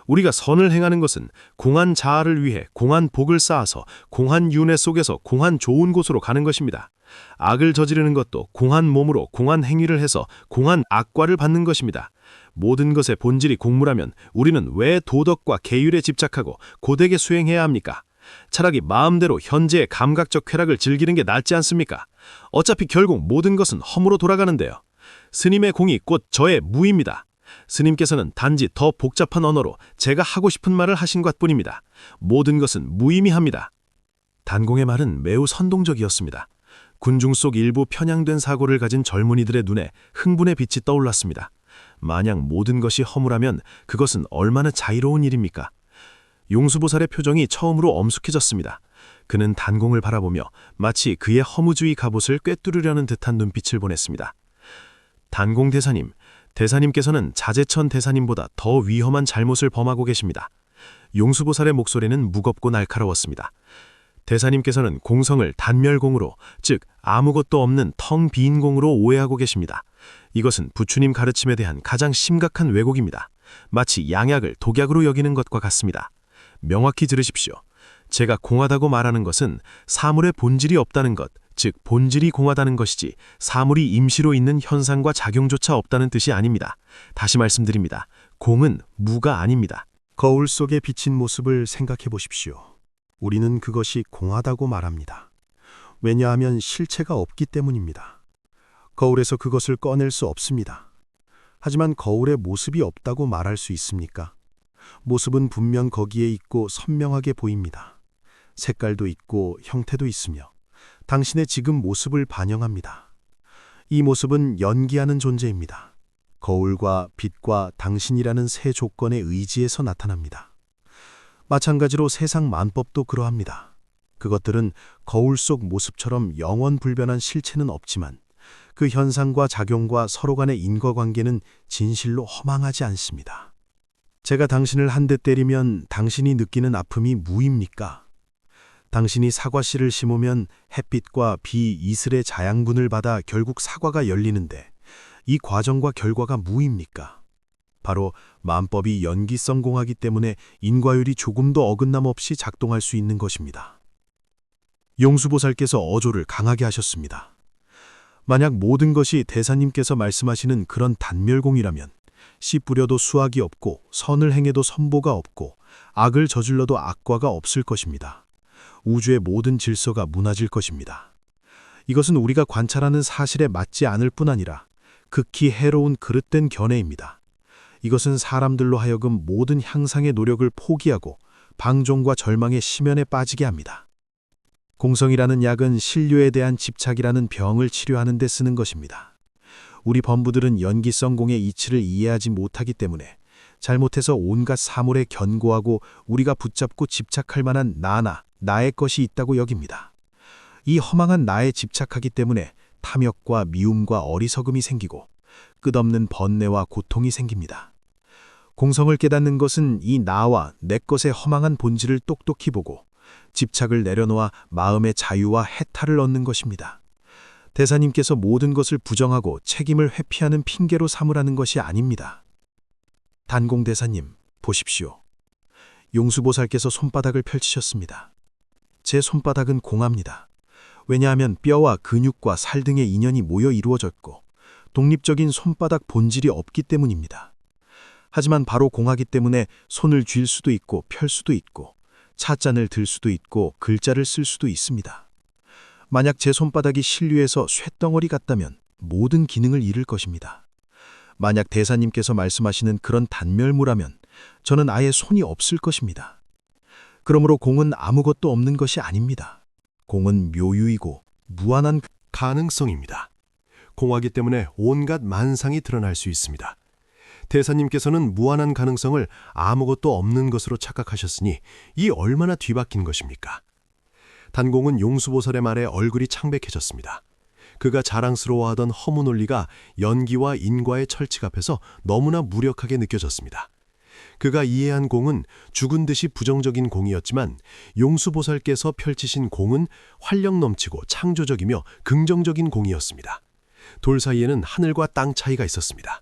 우리가 선을 행하는 것은 공한 자아를 위해 공한 복을 쌓아서 공한 윤회 속에서 공한 좋은 곳으로 가는 것입니다. 악을 저지르는 것도 공한 몸으로 공한 행위를 해서 공한 악과를 받는 것입니다. 모든 것의 본질이 공무라면 우리는 왜 도덕과 계율에 집착하고 고되게 수행해야 합니까? 차라리 마음대로 현재의 감각적 쾌락을 즐기는 게 낫지 않습니까? 어차피 결국 모든 것은 허무로 돌아가는데요. 스님의 공이 곧 저의 무입니다. 스님께서는 단지 더 복잡한 언어로 제가 하고 싶은 말을 하신 것뿐입니다. 모든 것은 무의미합니다. 단공의 말은 매우 선동적이었습니다. 군중 속 일부 편향된 사고를 가진 젊은이들의 눈에 흥분의 빛이 떠올랐습니다. 만약 모든 것이 허무라면 그것은 얼마나 자유로운 일입니까? 용수보살의 표정이 처음으로 엄숙해졌습니다. 그는 단공을 바라보며 마치 그의 허무주의 갑옷을 꿰뚫으려는 듯한 눈빛을 보냈습니다. 단공 대사님, 대사님께서는 자제천 대사님보다 더 위험한 잘못을 범하고 계십니다. 용수보살의 목소리는 무겁고 날카로웠습니다. 대사님께서는 공성을 단멸공으로, 즉 아무것도 없는 텅 빈 공으로 오해하고 계십니다. 이것은 부처님 가르침에 대한 가장 심각한 왜곡입니다. 마치 양약을 독약으로 여기는 것과 같습니다. 명확히 들으십시오. 제가 공하다고 말하는 것은 사물의 본질이 없다는 것, 즉 본질이 공하다는 것이지 사물이 임시로 있는 현상과 작용조차 없다는 뜻이 아닙니다. 다시 말씀드립니다. 공은 무가 아닙니다. 거울 속에 비친 모습을 생각해 보십시오. 우리는 그것이 공하다고 말합니다. 왜냐하면 실체가 없기 때문입니다. 거울에서 그것을 꺼낼 수 없습니다. 하지만 거울에 모습이 없다고 말할 수 있습니까? 모습은 분명 거기에 있고 선명하게 보입니다. 색깔도 있고 형태도 있으며 당신의 지금 모습을 반영합니다. 이 모습은 연기하는 존재입니다. 거울과 빛과 당신이라는 세 조건의 의지에서 나타납니다. 마찬가지로 세상 만법도 그러합니다. 그것들은 거울 속 모습처럼 영원불변한 실체는 없지만 그 현상과 작용과 서로 간의 인과관계는 진실로 허망하지 않습니다. 제가 당신을 한 대 때리면 당신이 느끼는 아픔이 무입니까? 당신이 사과씨를 심으면 햇빛과 비, 이슬의 자양분을 받아 결국 사과가 열리는데 이 과정과 결과가 무입니까? 바로 만법이 연기성공하기 때문에 인과율이 조금도 어긋남 없이 작동할 수 있는 것입니다. 용수보살께서 어조를 강하게 하셨습니다. 만약 모든 것이 대사님께서 말씀하시는 그런 단멸공이라면 씨 뿌려도 수확이 없고 선을 행해도 선보가 없고 악을 저질러도 악과가 없을 것입니다. 우주의 모든 질서가 무너질 것입니다. 이것은 우리가 관찰하는 사실에 맞지 않을 뿐 아니라 극히 해로운 그릇된 견해입니다. 이것은 사람들로 하여금 모든 향상의 노력을 포기하고 방종과 절망의 심연에 빠지게 합니다. 공성이라는 약은 신료에 대한 집착이라는 병을 치료하는 데 쓰는 것입니다. 우리 범부들은 연기성공의 이치를 이해하지 못하기 때문에 잘못해서 온갖 사물에 견고하고 우리가 붙잡고 집착할 만한 나나 나의 것이 있다고 여깁니다. 이 허망한 나에 집착하기 때문에 탐욕과 미움과 어리석음이 생기고 끝없는 번뇌와 고통이 생깁니다. 공성을 깨닫는 것은 이 나와 내 것의 허망한 본질을 똑똑히 보고 집착을 내려놓아 마음의 자유와 해탈을 얻는 것입니다. 대사님께서 모든 것을 부정하고 책임을 회피하는 핑계로 삼으라는 것이 아닙니다. 단공 대사님, 보십시오. 용수보살께서 손바닥을 펼치셨습니다. 제 손바닥은 공합니다. 왜냐하면 뼈와 근육과 살 등의 인연이 모여 이루어졌고 독립적인 손바닥 본질이 없기 때문입니다. 하지만 바로 공하기 때문에 손을 쥘 수도 있고 펼 수도 있고 찻잔을 들 수도 있고 글자를 쓸 수도 있습니다. 만약 제 손바닥이 신류에서 쇳덩어리 같다면 모든 기능을 잃을 것입니다. 만약 대사님께서 말씀하시는 그런 단멸무라면 저는 아예 손이 없을 것입니다. 그러므로 공은 아무것도 없는 것이 아닙니다. 공은 묘유이고 무한한 가능성입니다. 공하기 때문에 온갖 만상이 드러날 수 있습니다. 대사님께서는 무한한 가능성을 아무것도 없는 것으로 착각하셨으니 이 얼마나 뒤바뀐 것입니까? 단공은 용수보살의 말에 얼굴이 창백해졌습니다. 그가 자랑스러워하던 허무 논리가 연기와 인과의 철칙 앞에서 너무나 무력하게 느껴졌습니다. 그가 이해한 공은 죽은 듯이 부정적인 공이었지만 용수보살께서 펼치신 공은 활력 넘치고 창조적이며 긍정적인 공이었습니다. 돌 사이에는 하늘과 땅 차이가 있었습니다.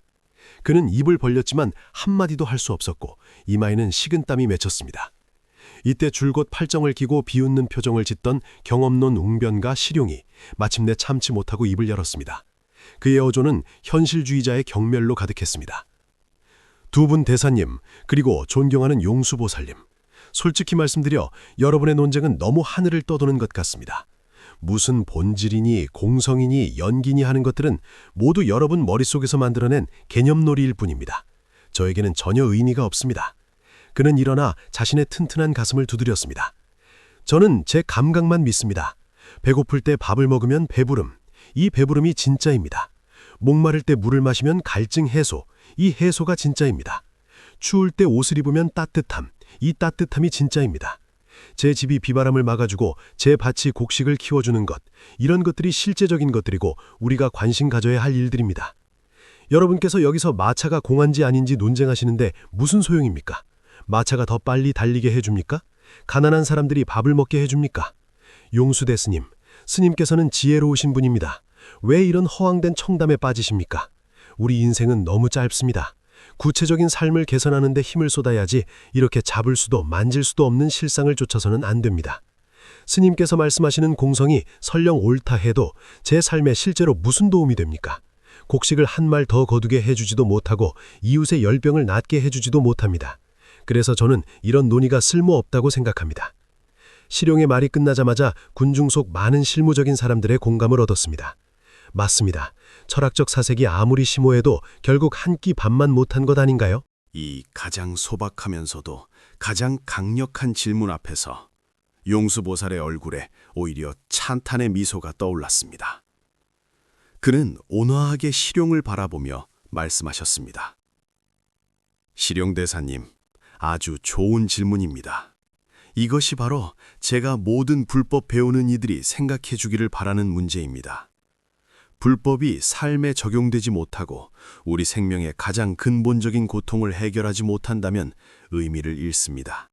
그는 입을 벌렸지만 한마디도 할 수 없었고 이마에는 식은땀이 맺혔습니다. 이때 줄곧 팔정을 끼고 비웃는 표정을 짓던 경없는 웅변과 시룡이 마침내 참지 못하고 입을 열었습니다. 그의 어조는 현실주의자의 경멸로 가득했습니다. 두 분 대사님, 그리고 존경하는 용수보살님, 솔직히 말씀드려 여러분의 논쟁은 너무 하늘을 떠도는 것 같습니다. 무슨 본질이니 공성이니 연기니 하는 것들은 모두 여러분 머릿속에서 만들어낸 개념놀이일 뿐입니다. 저에게는 전혀 의미가 없습니다. 그는 일어나 자신의 튼튼한 가슴을 두드렸습니다. 저는 제 감각만 믿습니다. 배고플 때 밥을 먹으면 배부름, 이 배부름이 진짜입니다. 목마를 때 물을 마시면 갈증 해소, 이 해소가 진짜입니다. 추울 때 옷을 입으면 따뜻함, 이 따뜻함이 진짜입니다. 제 집이 비바람을 막아주고 제 밭이 곡식을 키워주는 것, 이런 것들이 실제적인 것들이고 우리가 관심 가져야 할 일들입니다. 여러분께서 여기서 마차가 공한지 아닌지 논쟁하시는데 무슨 소용입니까? 마차가 더 빨리 달리게 해줍니까? 가난한 사람들이 밥을 먹게 해줍니까? 용수대 스님, 스님께서는 지혜로우신 분입니다. 왜 이런 허황된 청담에 빠지십니까? 우리 인생은 너무 짧습니다. 구체적인 삶을 개선하는 데 힘을 쏟아야지 이렇게 잡을 수도 만질 수도 없는 실상을 쫓아서는 안 됩니다. 스님께서 말씀하시는 공성이 설령 옳다 해도 제 삶에 실제로 무슨 도움이 됩니까? 곡식을 한 말 더 거두게 해주지도 못하고 이웃의 열병을 낫게 해주지도 못합니다. 그래서 저는 이런 논의가 쓸모없다고 생각합니다. 시룡의 말이 끝나자마자 군중 속 많은 실무적인 사람들의 공감을 얻었습니다. 맞습니다. 철학적 사색이 아무리 심오해도 결국 한 끼 밥만 못한 것 아닌가요? 이 가장 소박하면서도 가장 강력한 질문 앞에서 용수보살의 얼굴에 오히려 찬탄의 미소가 떠올랐습니다. 그는 온화하게 시룡을 바라보며 말씀하셨습니다. 시룡대사님, 아주 좋은 질문입니다. 이것이 바로 제가 모든 불법 배우는 이들이 생각해 주기를 바라는 문제입니다. 불법이 삶에 적용되지 못하고 우리 생명의 가장 근본적인 고통을 해결하지 못한다면 의미를 잃습니다.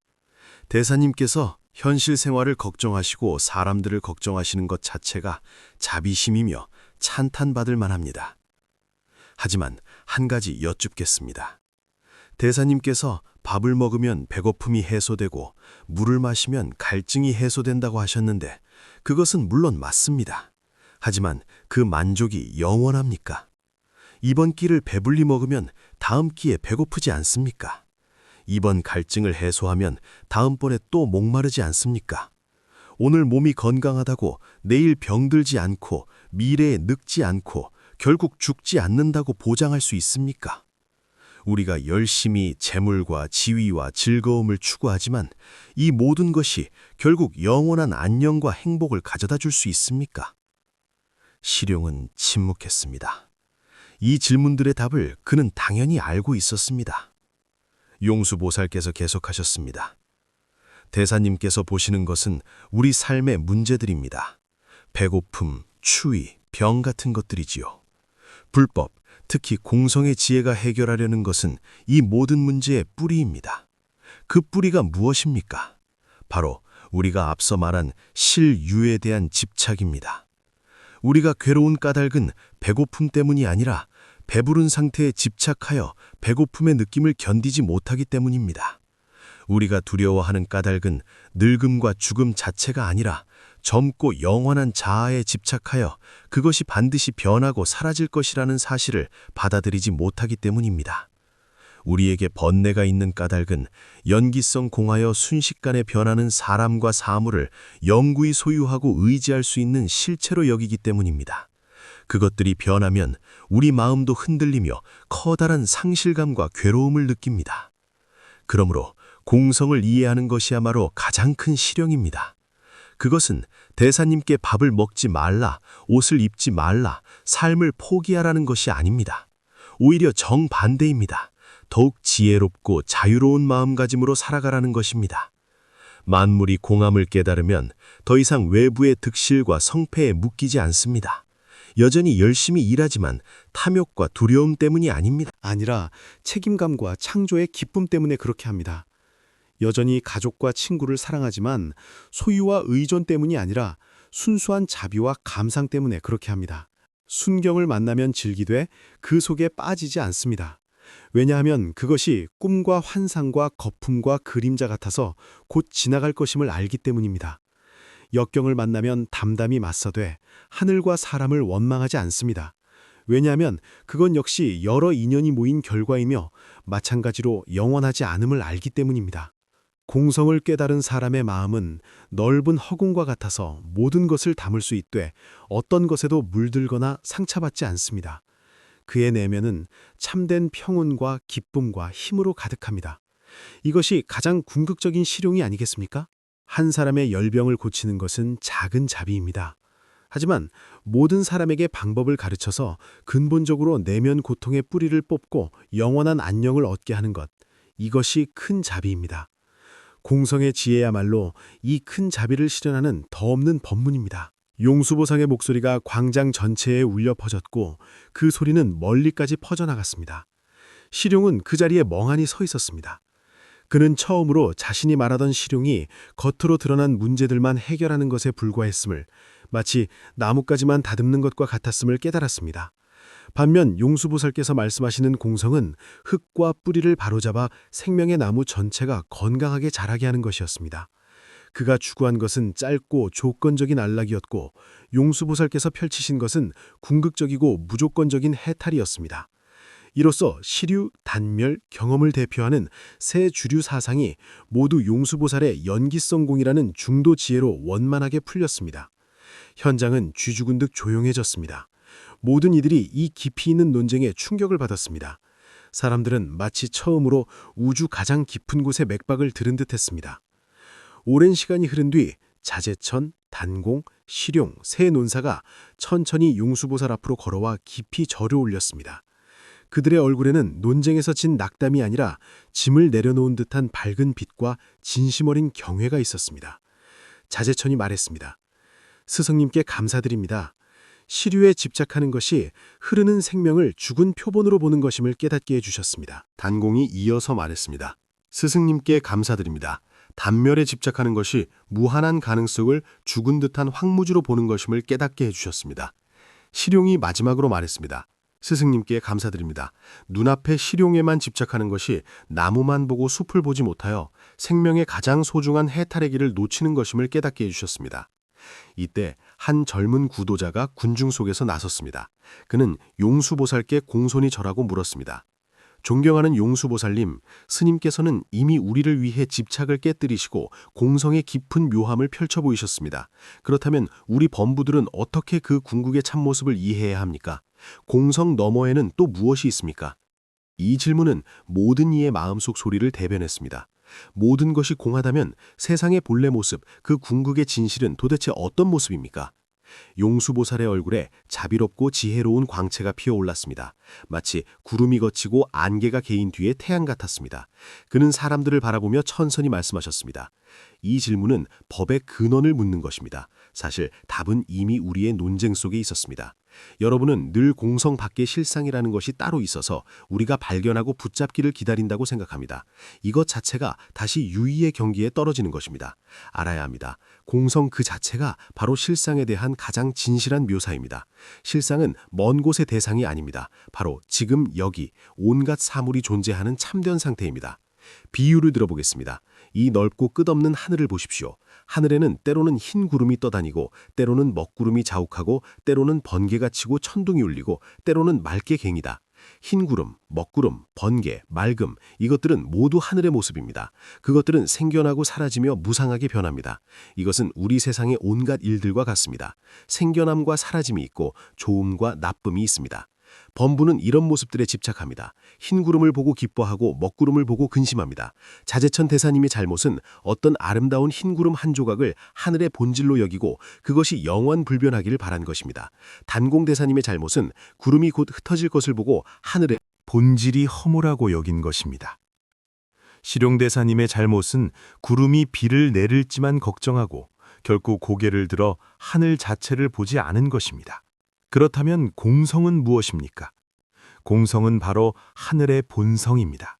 대사님께서 현실 생활을 걱정하시고 사람들을 걱정하시는 것 자체가 자비심이며 찬탄받을 만합니다. 하지만 한 가지 여쭙겠습니다. 대사님께서 밥을 먹으면 배고픔이 해소되고 물을 마시면 갈증이 해소된다고 하셨는데 그것은 물론 맞습니다. 하지만 그 만족이 영원합니까? 이번 끼를 배불리 먹으면 다음 끼에 배고프지 않습니까? 이번 갈증을 해소하면 다음번에 또 목마르지 않습니까? 오늘 몸이 건강하다고 내일 병들지 않고 미래에 늙지 않고 결국 죽지 않는다고 보장할 수 있습니까? 우리가 열심히 재물과 지위와 즐거움을 추구하지만 이 모든 것이 결국 영원한 안녕과 행복을 가져다 줄 수 있습니까? 시룡은 침묵했습니다. 이 질문들의 답을 그는 당연히 알고 있었습니다. 용수보살께서 계속하셨습니다. 대사님께서 보시는 것은 우리 삶의 문제들입니다. 배고픔, 추위, 병 같은 것들이지요. 불법, 특히 공성의 지혜가 해결하려는 것은 이 모든 문제의 뿌리입니다. 그 뿌리가 무엇입니까? 바로 우리가 앞서 말한 실유에 대한 집착입니다. 우리가 괴로운 까닭은 배고픔 때문이 아니라 배부른 상태에 집착하여 배고픔의 느낌을 견디지 못하기 때문입니다. 우리가 두려워하는 까닭은 늙음과 죽음 자체가 아니라 젊고 영원한 자아에 집착하여 그것이 반드시 변하고 사라질 것이라는 사실을 받아들이지 못하기 때문입니다. 우리에게 번뇌가 있는 까닭은 연기성 공하여 순식간에 변하는 사람과 사물을 영구히 소유하고 의지할 수 있는 실체로 여기기 때문입니다. 그것들이 변하면 우리 마음도 흔들리며 커다란 상실감과 괴로움을 느낍니다. 그러므로 공성을 이해하는 것이야말로 가장 큰 실용입니다. 그것은 대사님께 밥을 먹지 말라, 옷을 입지 말라, 삶을 포기하라는 것이 아닙니다. 오히려 정반대입니다. 더욱 지혜롭고 자유로운 마음가짐으로 살아가라는 것입니다. 만물이 공함을 깨달으면 더 이상 외부의 득실과 성패에 묶이지 않습니다. 여전히 열심히 일하지만 탐욕과 두려움 때문이 아닙니다. 아니라 책임감과 창조의 기쁨 때문에 그렇게 합니다. 여전히 가족과 친구를 사랑하지만 소유와 의존 때문이 아니라 순수한 자비와 감상 때문에 그렇게 합니다. 순경을 만나면 즐기되 그 속에 빠지지 않습니다. 왜냐하면 그것이 꿈과 환상과 거품과 그림자 같아서 곧 지나갈 것임을 알기 때문입니다. 역경을 만나면 담담히 맞서되 하늘과 사람을 원망하지 않습니다. 왜냐하면 그건 역시 여러 인연이 모인 결과이며 마찬가지로 영원하지 않음을 알기 때문입니다. 공성을 깨달은 사람의 마음은 넓은 허공과 같아서 모든 것을 담을 수 있되 어떤 것에도 물들거나 상처받지 않습니다. 그의 내면은 참된 평온과 기쁨과 힘으로 가득합니다. 이것이 가장 궁극적인 실용이 아니겠습니까? 한 사람의 열병을 고치는 것은 작은 자비입니다. 하지만 모든 사람에게 방법을 가르쳐서 근본적으로 내면 고통의 뿌리를 뽑고 영원한 안녕을 얻게 하는 것, 이것이 큰 자비입니다. 공성의 지혜야말로 이 큰 자비를 실현하는 더 없는 법문입니다. 용수보상의 목소리가 광장 전체에 울려 퍼졌고 그 소리는 멀리까지 퍼져나갔습니다. 시룡은 그 자리에 멍하니 서 있었습니다. 그는 처음으로 자신이 말하던 시룡이 겉으로 드러난 문제들만 해결하는 것에 불과했음을, 마치 나뭇가지만 다듬는 것과 같았음을 깨달았습니다. 반면 용수보살께서 말씀하시는 공성은 흙과 뿌리를 바로잡아 생명의 나무 전체가 건강하게 자라게 하는 것이었습니다. 그가 추구한 것은 짧고 조건적인 안락이었고 용수보살께서 펼치신 것은 궁극적이고 무조건적인 해탈이었습니다. 이로써 시류, 단멸, 경험을 대표하는 세 주류 사상이 모두 용수보살의 연기성공이라는 중도 지혜로 원만하게 풀렸습니다. 현장은 쥐죽은 듯 조용해졌습니다. 모든 이들이 이 깊이 있는 논쟁에 충격을 받았습니다. 사람들은 마치 처음으로 우주 가장 깊은 곳의 맥박을 들은 듯했습니다. 오랜 시간이 흐른 뒤 자제천, 단공, 시룡 세 논사가 천천히 용수보살 앞으로 걸어와 깊이 절을 올렸습니다. 그들의 얼굴에는 논쟁에서 진 낙담이 아니라 짐을 내려놓은 듯한 밝은 빛과 진심 어린 경외가 있었습니다. 자제천이 말했습니다. 스승님께 감사드립니다. 시류에 집착하는 것이 흐르는 생명을 죽은 표본으로 보는 것임을 깨닫게 해주셨습니다. 단공이 이어서 말했습니다. 스승님께 감사드립니다. 단멸에 집착하는 것이 무한한 가능성을 죽은 듯한 황무지로 보는 것임을 깨닫게 해주셨습니다. 시룡이 마지막으로 말했습니다. 스승님께 감사드립니다. 눈앞의 시룡에만 집착하는 것이 나무만 보고 숲을 보지 못하여 생명의 가장 소중한 해탈의 길을 놓치는 것임을 깨닫게 해주셨습니다. 이때 한 젊은 구도자가 군중 속에서 나섰습니다. 그는 용수보살께 공손히 절하고 물었습니다. 존경하는 용수보살님, 스님께서는 이미 우리를 위해 집착을 깨뜨리시고 공성의 깊은 묘함을 펼쳐 보이셨습니다. 그렇다면 우리 범부들은 어떻게 그 궁극의 참모습을 이해해야 합니까? 공성 너머에는 또 무엇이 있습니까? 이 질문은 모든 이의 마음속 소리를 대변했습니다. 모든 것이 공하다면 세상의 본래 모습, 그 궁극의 진실은 도대체 어떤 모습입니까? 용수보살의 얼굴에 자비롭고 지혜로운 광채가 피어올랐습니다. 마치 구름이 걷히고 안개가 개인 뒤에 태양 같았습니다. 그는 사람들을 바라보며 천천히 말씀하셨습니다. 이 질문은 법의 근원을 묻는 것입니다. 사실 답은 이미 우리의 논쟁 속에 있었습니다. 여러분은 늘 공성 밖의 실상이라는 것이 따로 있어서 우리가 발견하고 붙잡기를 기다린다고 생각합니다. 이것 자체가 다시 유의의 경기에 떨어지는 것입니다. 알아야 합니다. 공성 그 자체가 바로 실상에 대한 가장 진실한 묘사입니다. 실상은 먼 곳의 대상이 아닙니다. 바로 지금 여기 온갖 사물이 존재하는 참된 상태입니다. 비유를 들어보겠습니다. 이 넓고 끝없는 하늘을 보십시오. 하늘에는 때로는 흰 구름이 떠다니고 때로는 먹구름이 자욱하고 때로는 번개가 치고 천둥이 울리고 때로는 맑게 갱이다. 흰 구름, 먹구름, 번개, 맑음, 이것들은 모두 하늘의 모습입니다. 그것들은 생겨나고 사라지며 무상하게 변합니다. 이것은 우리 세상의 온갖 일들과 같습니다. 생겨남과 사라짐이 있고 좋음과 나쁨이 있습니다. 범부는 이런 모습들에 집착합니다. 흰 구름을 보고 기뻐하고 먹구름을 보고 근심합니다. 자제천 대사님의 잘못은 어떤 아름다운 흰 구름 한 조각을 하늘의 본질로 여기고 그것이 영원불변하기를 바란 것입니다. 단공 대사님의 잘못은 구름이 곧 흩어질 것을 보고 하늘의 본질이 허무라고 여긴 것입니다. 시룡 대사님의 잘못은 구름이 비를 내릴지만 걱정하고 결코 고개를 들어 하늘 자체를 보지 않은 것입니다. 그렇다면 공성은 무엇입니까? 공성은 바로 하늘의 본성입니다.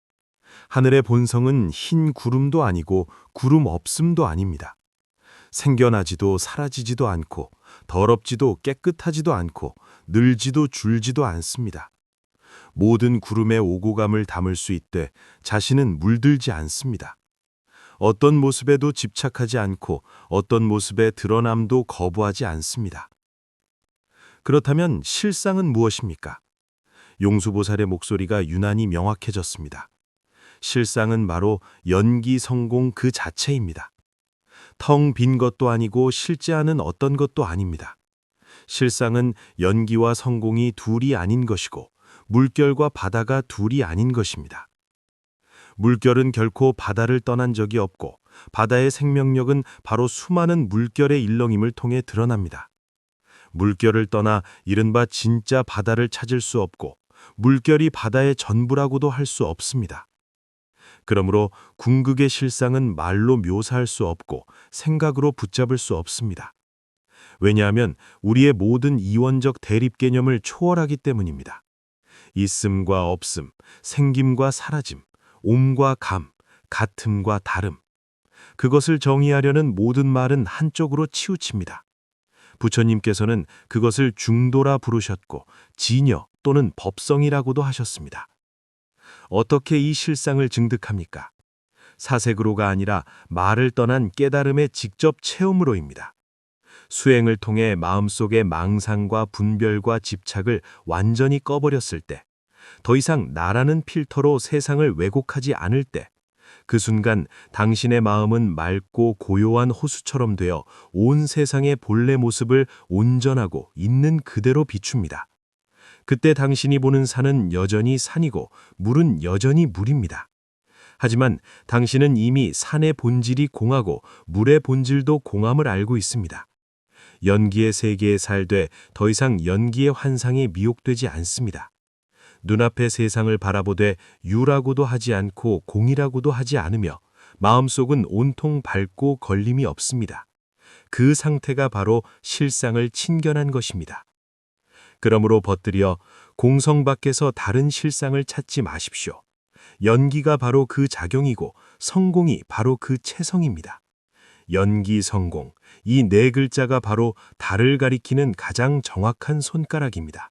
하늘의 본성은 흰 구름도 아니고 구름 없음도 아닙니다. 생겨나지도 사라지지도 않고 더럽지도 깨끗하지도 않고 늘지도 줄지도 않습니다. 모든 구름의 오고감을 담을 수 있되 자신은 물들지 않습니다. 어떤 모습에도 집착하지 않고 어떤 모습의 드러남도 거부하지 않습니다. 그렇다면 실상은 무엇입니까? 용수보살의 목소리가 유난히 명확해졌습니다. 실상은 바로 연기 성공 그 자체입니다. 텅 빈 것도 아니고 실제하는 어떤 것도 아닙니다. 실상은 연기와 성공이 둘이 아닌 것이고 물결과 바다가 둘이 아닌 것입니다. 물결은 결코 바다를 떠난 적이 없고 바다의 생명력은 바로 수많은 물결의 일렁임을 통해 드러납니다. 물결을 떠나 이른바 진짜 바다를 찾을 수 없고 물결이 바다의 전부라고도 할 수 없습니다. 그러므로 궁극의 실상은 말로 묘사할 수 없고 생각으로 붙잡을 수 없습니다. 왜냐하면 우리의 모든 이원적 대립 개념을 초월하기 때문입니다. 있음과 없음, 생김과 사라짐, 옴과 감, 같음과 다름. 그것을 정의하려는 모든 말은 한쪽으로 치우칩니다. 부처님께서는 그것을 중도라 부르셨고 진여 또는 법성이라고도 하셨습니다. 어떻게 이 실상을 증득합니까? 사색으로가 아니라 말을 떠난 깨달음의 직접 체험으로입니다. 수행을 통해 마음속의 망상과 분별과 집착을 완전히 꺼버렸을 때, 더 이상 나라는 필터로 세상을 왜곡하지 않을 때, 그 순간 당신의 마음은 맑고 고요한 호수처럼 되어 온 세상의 본래 모습을 온전하고 있는 그대로 비춥니다. 그때 당신이 보는 산은 여전히 산이고 물은 여전히 물입니다. 하지만 당신은 이미 산의 본질이 공하고 물의 본질도 공함을 알고 있습니다. 연기의 세계에 살되 더 이상 연기의 환상에 미혹되지 않습니다. 눈앞의 세상을 바라보되 유라고도 하지 않고 공이라고도 하지 않으며 마음속은 온통 밝고 걸림이 없습니다. 그 상태가 바로 실상을 친견한 것입니다. 그러므로 벗들여 공성 밖에서 다른 실상을 찾지 마십시오. 연기가 바로 그 작용이고 성공이 바로 그 체성입니다. 연기, 성공, 이 네 글자가 바로 달을 가리키는 가장 정확한 손가락입니다.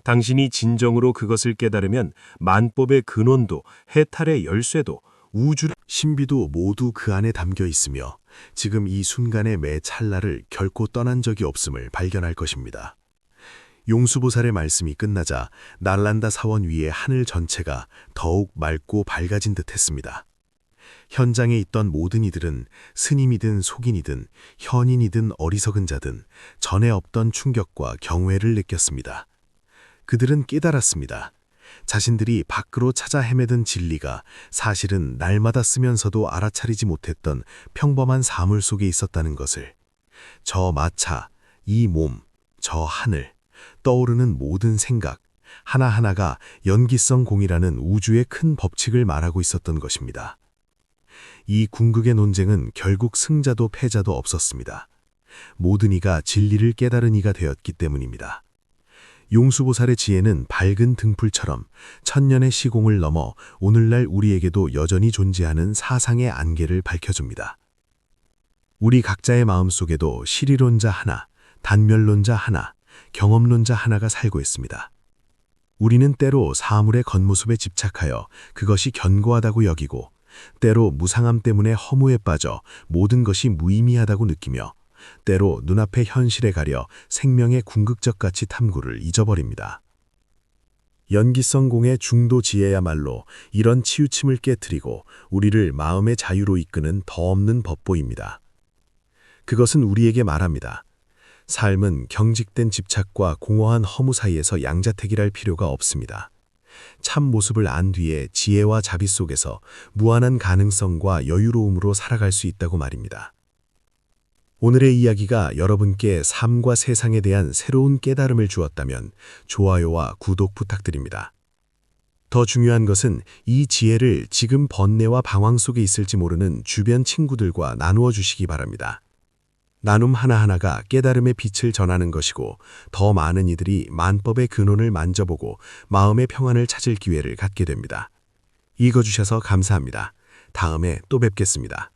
당신이 진정으로 그것을 깨달으면 만법의 근원도 해탈의 열쇠도 우주의 신비도 모두 그 안에 담겨 있으며 지금 이 순간의 매 찰나를 결코 떠난 적이 없음을 발견할 것입니다. 용수보살의 말씀이 끝나자 날란다 사원 위의 하늘 전체가 더욱 맑고 밝아진 듯 했습니다. 현장에 있던 모든 이들은 스님이든 속인이든 현인이든 어리석은 자든 전에 없던 충격과 경외를 느꼈습니다. 그들은 깨달았습니다. 자신들이 밖으로 찾아 헤매던 진리가 사실은 날마다 쓰면서도 알아차리지 못했던 평범한 사물 속에 있었다는 것을. 저 마차, 이 몸, 저 하늘, 떠오르는 모든 생각, 하나하나가 연기성 공이라는 우주의 큰 법칙을 말하고 있었던 것입니다. 이 궁극의 논쟁은 결국 승자도 패자도 없었습니다. 모든 이가 진리를 깨달은 이가 되었기 때문입니다. 용수보살의 지혜는 밝은 등불처럼 천년의 시공을 넘어 오늘날 우리에게도 여전히 존재하는 사상의 안개를 밝혀줍니다. 우리 각자의 마음속에도 실이론자 하나, 단멸론자 하나, 경험론자 하나가 살고 있습니다. 우리는 때로 사물의 겉모습에 집착하여 그것이 견고하다고 여기고 때로 무상함 때문에 허무에 빠져 모든 것이 무의미하다고 느끼며 때로 눈앞의 현실에 가려 생명의 궁극적 가치 탐구를 잊어버립니다. 연기성 공의 중도 지혜야말로 이런 치우침을 깨트리고 우리를 마음의 자유로 이끄는 더 없는 법보입니다. 그것은 우리에게 말합니다. 삶은 경직된 집착과 공허한 허무 사이에서 양자택일할 필요가 없습니다. 참 모습을 안 뒤에 지혜와 자비 속에서 무한한 가능성과 여유로움으로 살아갈 수 있다고 말입니다. 오늘의 이야기가 여러분께 삶과 세상에 대한 새로운 깨달음을 주었다면 좋아요와 구독 부탁드립니다. 더 중요한 것은 이 지혜를 지금 번뇌와 방황 속에 있을지 모르는 주변 친구들과 나누어 주시기 바랍니다. 나눔 하나하나가 깨달음의 빛을 전하는 것이고 더 많은 이들이 만법의 근원을 만져보고 마음의 평안을 찾을 기회를 갖게 됩니다. 읽어주셔서 감사합니다. 다음에 또 뵙겠습니다.